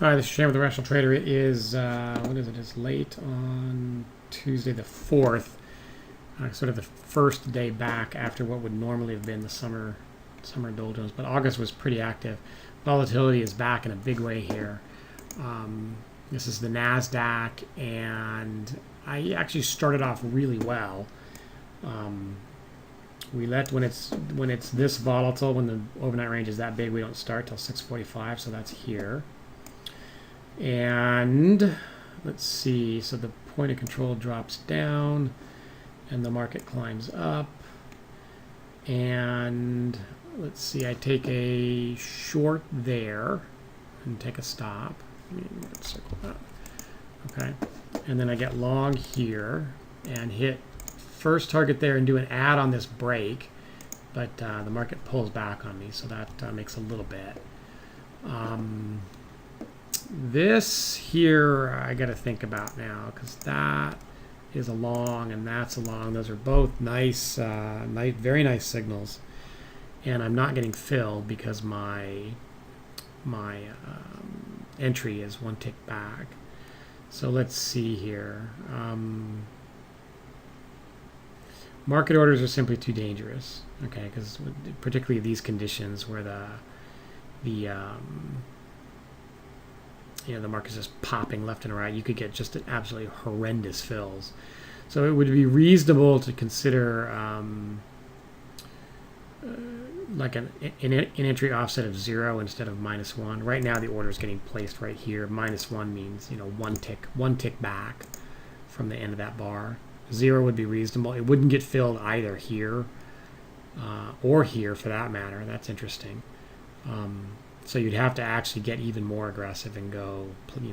Hi, this is Shane with the Rational Trader. It is, what is it? It's late on Tuesday the 4th, sort of the first day back after what would normally have been the summer doldrums. But August was pretty active. Volatility is back in a big way here. This is the NASDAQ, and I actually started off really well. We let when it's this volatile, when the overnight range is that big, we don't start till 6:45, so that's here. And let's see, so the point of control drops down and the market climbs up. And let's see, I take a short there and take a stop. Let's circle that. Okay, and then I get long here and hit first target there and do an add on this break, but the market pulls back on me, so that makes a little bit. This here I got to think about now, because that is a long and that's a long. Those are both nice, very nice signals, and I'm not getting filled because my entry is one tick back. So let's see here. Market orders are simply too dangerous, okay? Because particularly these conditions where the market's just popping left and right, you could get just an absolutely horrendous fills. So it would be reasonable to consider like an entry offset of 0 instead of -1. Right now the order is getting placed right here. -1 means one tick back from the end of that bar. 0 would be reasonable. It wouldn't get filled either here or here for that matter. That's interesting. So you'd have to actually get even more aggressive and go,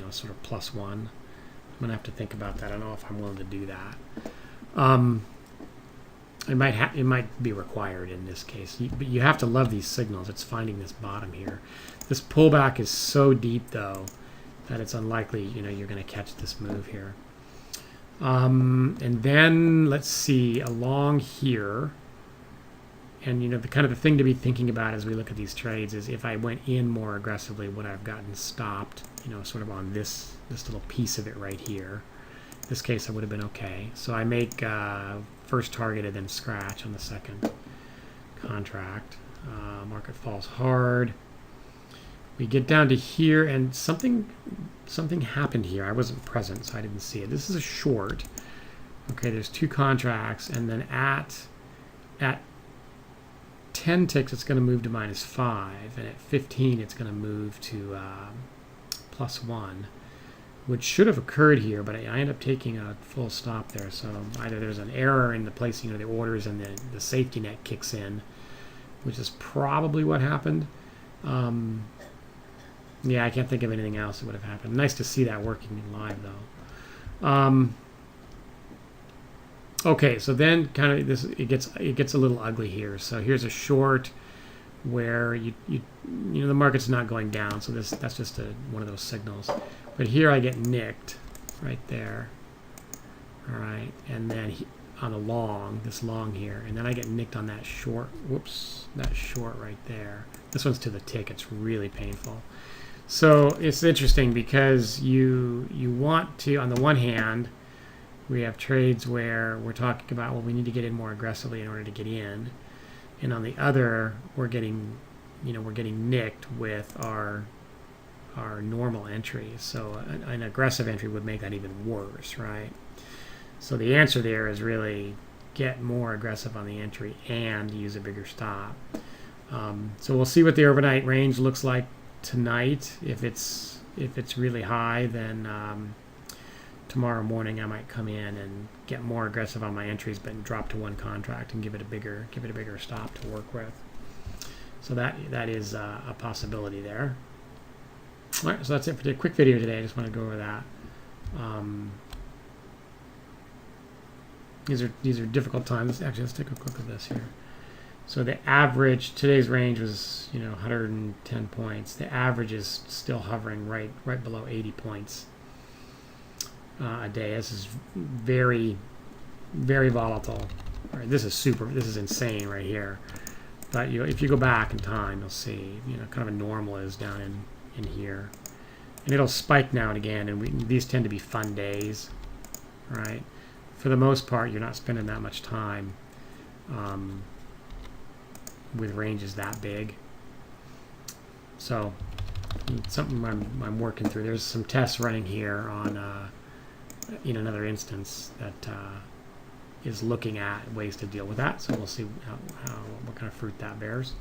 sort of +1. I'm gonna have to think about that. I don't know if I'm willing to do that. It might be required in this case, but you have to love these signals. It's finding this bottom here. This pullback is so deep though that it's unlikely you're going to catch this move here. And then let's see, along here. And the kind of the thing to be thinking about as we look at these trades is if I went in more aggressively, would I have gotten stopped, sort of on this little piece of it right here. In this case, I would have been okay. So I make first targeted, then scratch on the second contract. Market falls hard. We get down to here, and something happened here. I wasn't present, so I didn't see it. This is a short. Okay, there's two contracts, and then at 10 ticks, it's going to move to -5, and at 15, it's going to move to +1, which should have occurred here, but I end up taking a full stop there. So either there's an error in the placing of the orders, and then the safety net kicks in, which is probably what happened. Yeah, I can't think of anything else that would have happened. Nice to see that working live, though. Okay, so then kind of it gets a little ugly here. So here's a short where the market's not going down, so that's just one of those signals. But here I get nicked right there. All right, and then on this long here, and then I get nicked on that short. Whoops, that short right there. This one's to the tick. It's really painful. So it's interesting because you want to, on the one hand, we have trades where we're talking about, well, we need to get in more aggressively in order to get in, and on the other, we're getting nicked with our normal entries. So an aggressive entry would make that even worse, right? So the answer there is really get more aggressive on the entry and use a bigger stop. So we'll see what the overnight range looks like tonight. If it's really high, then tomorrow morning I might come in and get more aggressive on my entries, but drop to one contract and give it a bigger stop to work with. So that is a possibility there. All right, so that's it for the quick video today. I just want to go over that. These are difficult times. Actually, let's take a quick look at this here. So the average, today's range was 110 points. The average is still hovering right below 80 points a day. This is very, very volatile. All right, this is insane right here. But if you go back in time, you'll see kind of a normal is down in here. and it'll spike now and again, and these tend to be fun days, right? For the most part, you're not spending that much time with ranges that big. So it's something I'm working through. There's some tests running here on in another instance that is looking at ways to deal with that. So we'll see what kind of fruit that bears.